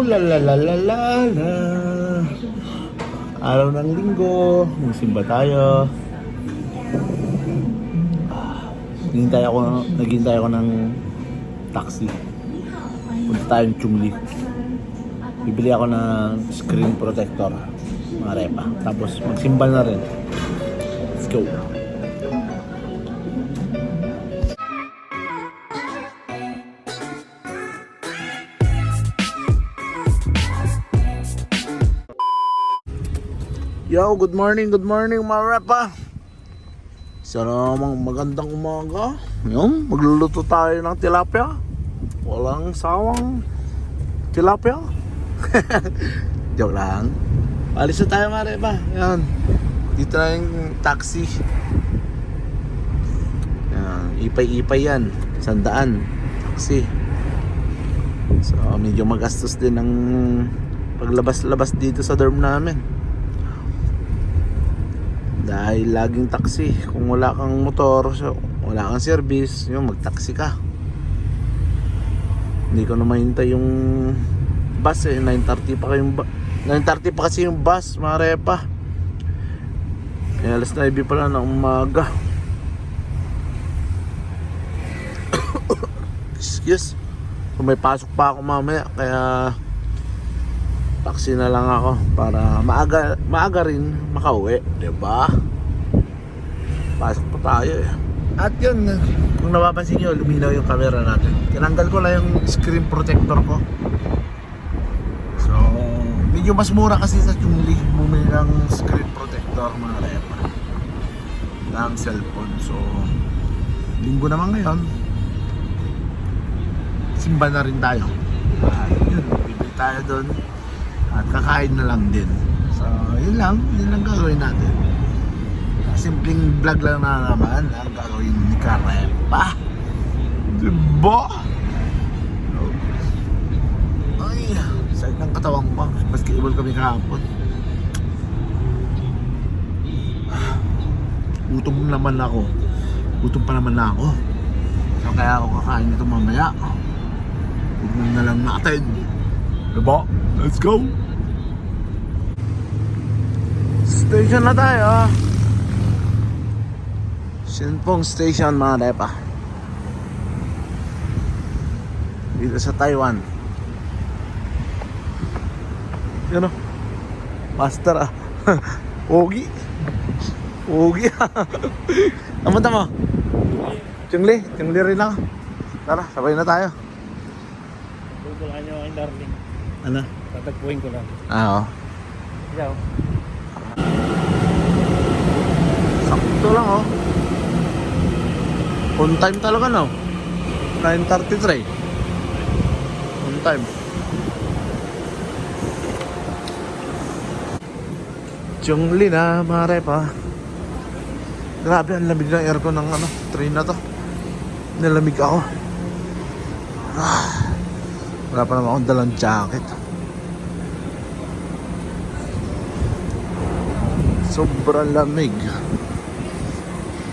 la la la la la la. Araw ng linggo, magsimba tayo. Naghintay ako ng taxi. Punta tayong Chungli. Bibili ako ng screen protector, mga repa. Tapos magsimba na rin. Let's go. Yo, good morning mga repa. Sana namang magandang umaga. Yung, magluluto tayo ng tilapia. Walang sawang tilapia. Joke lang. Alis na tayo mga repa. Yan. Dito na yung taxi. Yan. Ipay-ipay yan. 100 taxi. So medyo magastos din ang paglabas-labas dito sa dorm namin. Dahil laging taxi. Kung wala kang motor, so wala kang service, yung mag-taxi ka. Hindi ko na mahintay yung bus 9:30 pa kayong 9:30 pa kasi yung bus, mga repa. Kaya alas 9 pala ng umaga. Excuse. Kung may pasok pa ako mamaya, kaya taxi na lang ako para maaga rin makauwi, 'di ba? Pasok pa tayo eh. At yun, kung napapansin nyo, luminaw yung camera natin. Tinanggal ko na yung screen protector ko. So, medyo mas mura kasi sa Chungli bumili ng screen protector, mga repa, ng cellphone. So, linggo naman ngayon, simba na rin tayo. Yun, bibili tayo doon at kakain na lang din. So, yun lang gagawin natin. Simpleng vlog lang na naman ang gagawin ni Karepa, diba? Ay, sakit ng katawan ko. Basketball kami kahapon. Gutom naman ako. Gutom pa naman ako. So kaya ako kakain ito mamaya. Gutom na lang natin, diba? Let's go! Station na tayo. Sinpong Station, mga repa. Dito sa Taiwan. Yun o. Master ah. Ogi. Ogi ah. Namunta mo? Chungli rin ako. Tara, sabay na tayo. Tutulaan nyo aking darling. Ano? Tatagpuin ko lang. Oo. Ikaw? Sakto lang oh. On time talaga no? 9:33. On time. Chungli na, mga repa. Grabe, ang lamig ng aircon ng train na to. Nalamig ako. Wala pa naman akong dalang jacket. Sobrang lamig.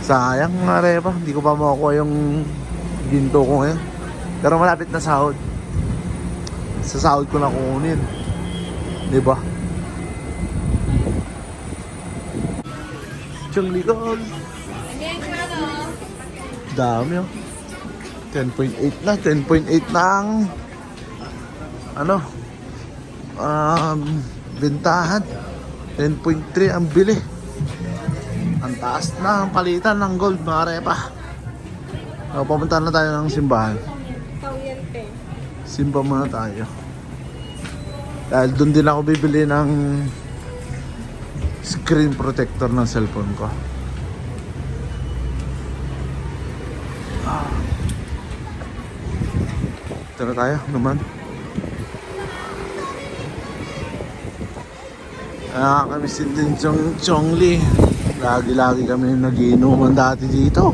Sayang, mga repa, hindi ko pa makukuha yung ginto ko ngayon. Pero malapit na sahod. Sa sahod ko na kukunin, diba? Chungli ko. Dami oh. 10.8 na. 10.8 na ang bentahan. 10.3 ang bili. Ang taas na ang palitan ng gold, mga repa. Papunta na tayo ng simbahan. Simba muna tayo. Dahil doon din ako bibili ng screen protector ng cellphone ko. Tara tayo naman. Kami din Chongli. Lagi kami nagiinuman dati dito.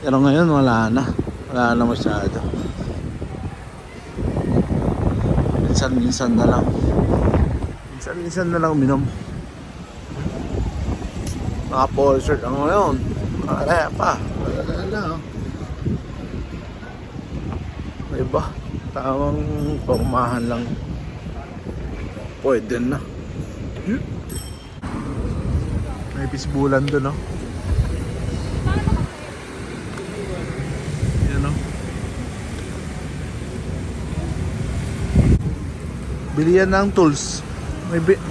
Pero ngayon wala na masyado. Minsan na lang. Minsan na lang uminom. Mga polo shirt ang ngayon. Kaya pa. Wala. Diba? Tamang pormahan lang. Pwede na. May pisbulan doon, no? Yan, no? Bili yan ng tools.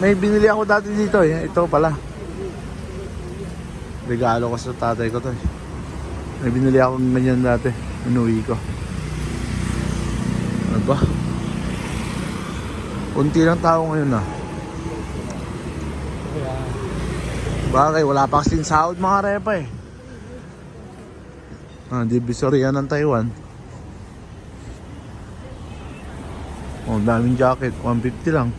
May binili ako dati dito eh. Ito pala. Regalo ko sa tatay ko to eh. May binili ako ganyan dati. Inuwi ko. Ano ba? Kunti lang tao ngayon ah. Bagay, wala pa kasing sahod mga repa eh. Divisoria ng Taiwan. Oh, daming jacket, 150 lang.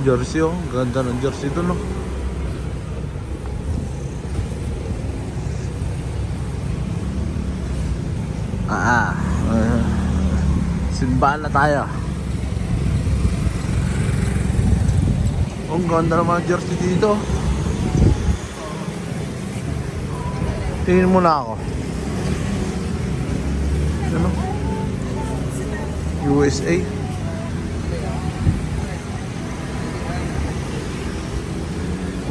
Jersey oh, ganda ng jersey doon oh. Simbahan na tayo. Oh, ang ganda ng mga jersey dito. Tingin mo na ako. Ano? USA.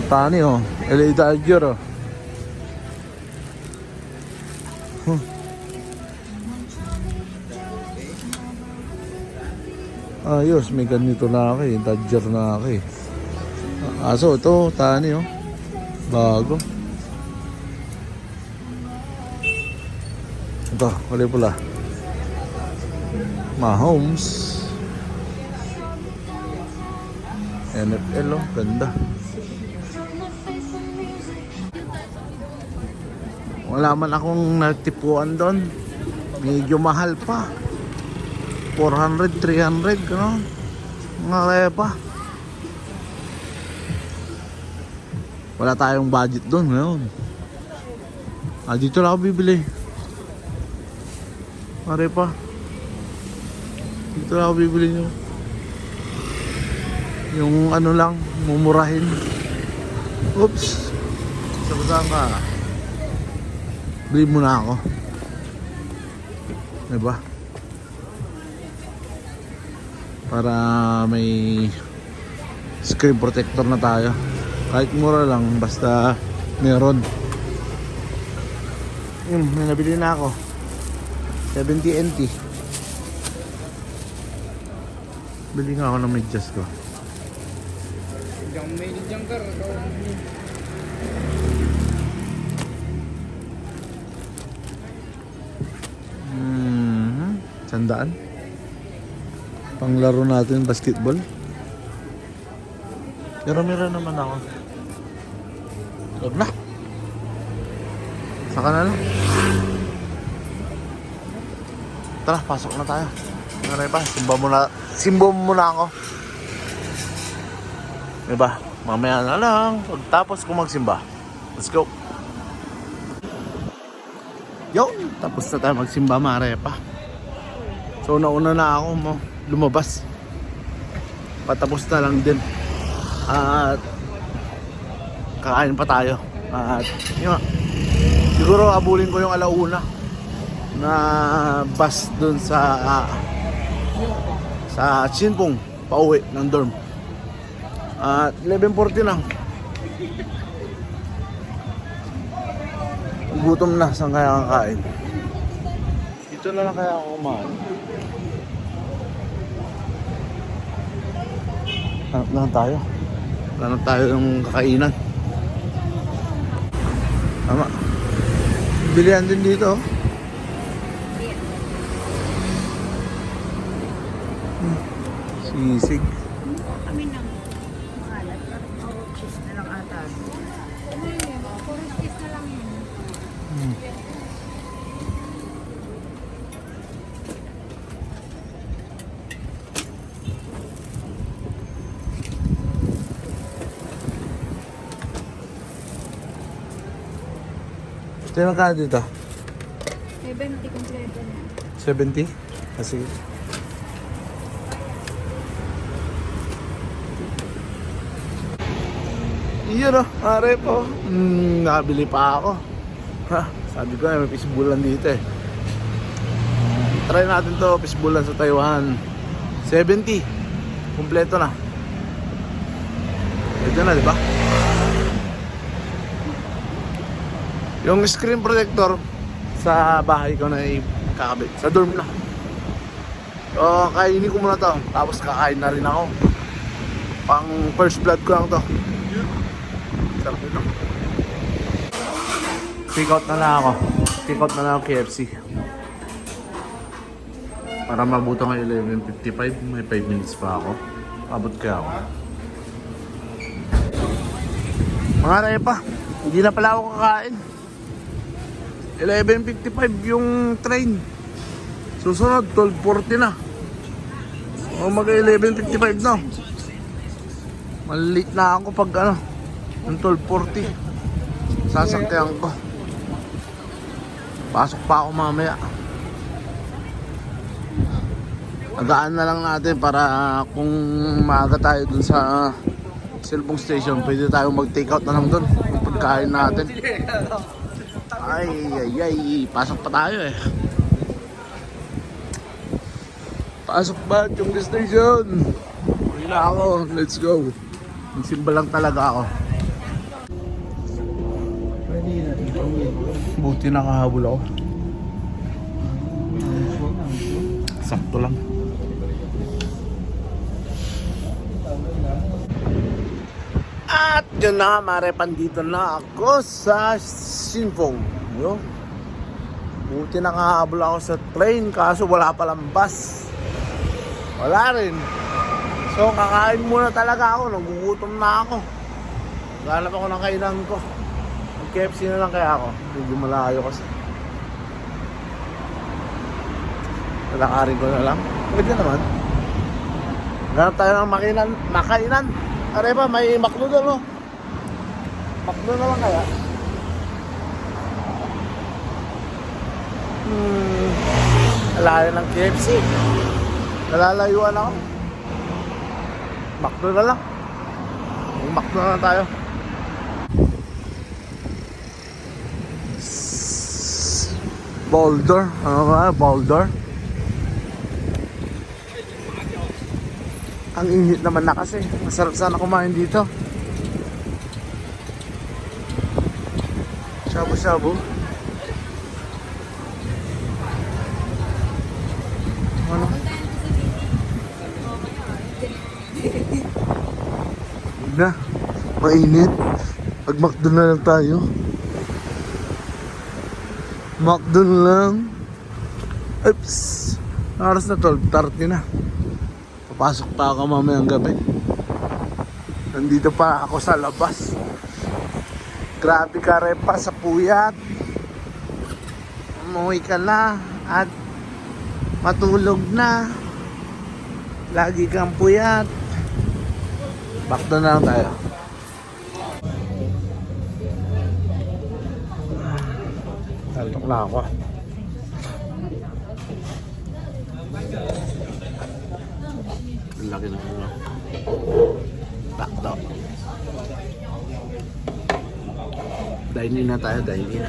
Tani oh, LA Dodger oh. Ayos, may ganito na ako eh, Dodger na ako eh. Aso ito, tani oh. Bago. Ito, kulay pula. Mahomes. NFL oh, ganda. Wala man akong nagtipuan doon. Medyo mahal pa. 400, 300, gano'n. Mga repa. Wala tayong budget doon ngayon. Dito lang ako bibili. Mga repa. Dito lang ako bibili nyo. Yung ano lang, mumurahin. Oops. Saan ka? Bili muna ako. Diba? Para may screen protector na tayo. Kahit mura lang, basta meron. May nabili na ako. 70 NT. Bili nga ako ng medyas ko. Diyan may diyan ka. Sandaan. Panglaro natin basketball. Pero meron naman ako. Huwag na. Saka na lang. Tara, pasok na tayo. Ano ba? Simba muna ako. Diba? Mamaya na lang. Pagtapos ko magsimba. Let's go. Yo, tapos na tayo magsimba, marepa. So nauna na ako lumabas. Patapos na lang din. At kakain pa tayo. At yun, siguro abulin ko yung alauna na bus dun sa Chinpong pauwi ng dorm. At 11:40 lang. Gutom na, saan kaya kakain? Dito na lang kaya ako kumain. Hanap lang tayo. Hanap tayo ng kakainan. Tama. Bilihan din dito. Sisig. Kami ng maalat. Puro cheese na lang ata. Puro cheese na lang yun. Ito yung magkano dito? 70 kompleto na. 70? Sige. Iyon o, pare po. Nakabili pa ako. Ha, sabi ko may pisbulan dito eh. try natin to, fishbowlan sa Taiwan. 70. Kumpleto na. Ito na, di ba? Yung screen protector sa bahay ko na ikakabit. Sa dorm na. So, kainin ko muna to. Tapos kakain na rin ako. Pang first blood ko lang to. Sarap ito. Pick out na lang ako. Pick out na lang ako KFC. Para mabuto ng 11:55, may 5 minutes pa ako. Abot kaya ako. Mga raya pa, hindi na pala ako kakain. 11:55 yung train. Susunod, 12:40 na. O mag-11:55 na. Malilate na ako pag ano, yung 12:40. Sasakyan ko. Pasok pa ako mamaya. Agaan na lang natin para kung maaga tayo dun sa cellphone station, pwede tayong mag-take out na lang dun yung pagkain natin. Ay, pasok pa tayo eh. Pasok ba yung station? Uwi na ako, let's go. Simba lang talaga ako. Buti nakahabol ako. Sakto lang. At yun na, marepan dito na ako sa Sinfong. Yun. Buti nakahabol ako sa train kaso wala palang bus. Wala rin. So kakain muna talaga ako, nagugutom na ako. Galap ako ng kainan ko. Mag-KFC na lang kaya ako. Medyo malayo kasi. Lalakarin ko na lang. Pwede naman. Ganap tayo ng makainan. Aray pa, may McDo doon, no? McDo na lang kaya? Alayo ng KFC. Nalalayuan ako. McDo na lang. McDo na lang tayo. Boulder. Ano ba? Boulder. Ang init naman na kasi. Masarap sana kumain dito. Shabu-shabu. Ano? Na, mainit. Mag-McDo na lang tayo. McDo na lang. Oops. Oras na 12:30 na. Papasok pa ako mamayang gabi. Nandito pa ako sa labas. Grabe ka rin pa sa puyat. Umuwi ka na at matulog na. Lagi kang puyat. McDo na lang tayo. Talok na ako. Laki na ano. McDo. Dine-in na tayo, dine-in.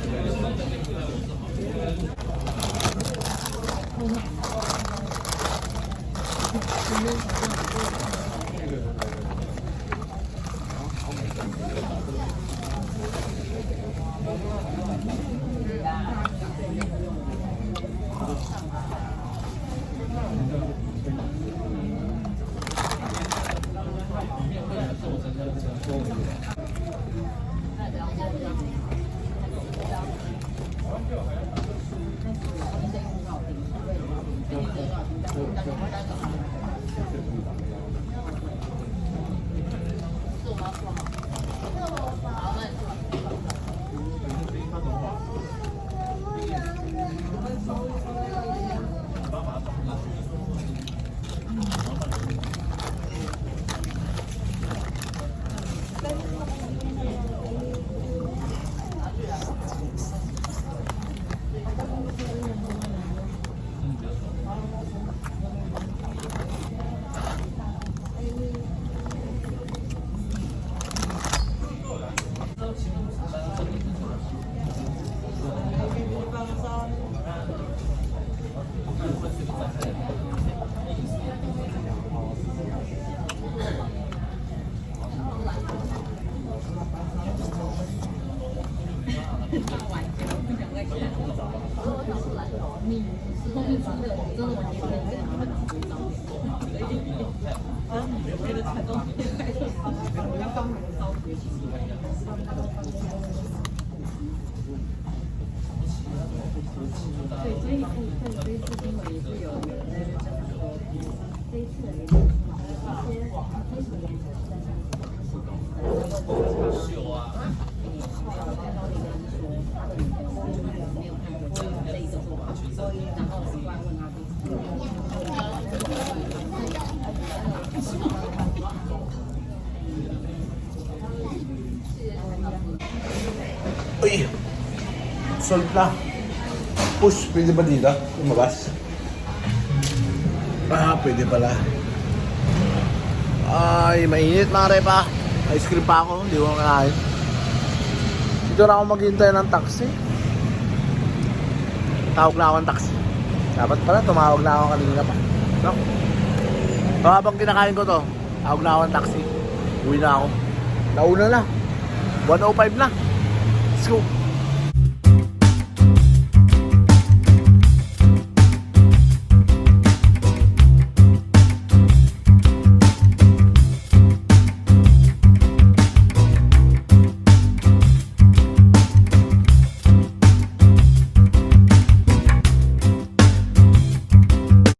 Uy! Solve na. Push, pwede ba dito? Lumabas? Ah, pwede pala. Ay, mainit mga repa. Ice cream pa ako, hindi ko kakain. Dito na ako maghintay ng taxi. Tawag na ako ng taxi. Dapat pala, tumawag na ako kanina pa. No? So, habang kinakain ko to, tawag na ako ng taxi. Uwi na ako. Nauna na. 1:05 na. Let's go.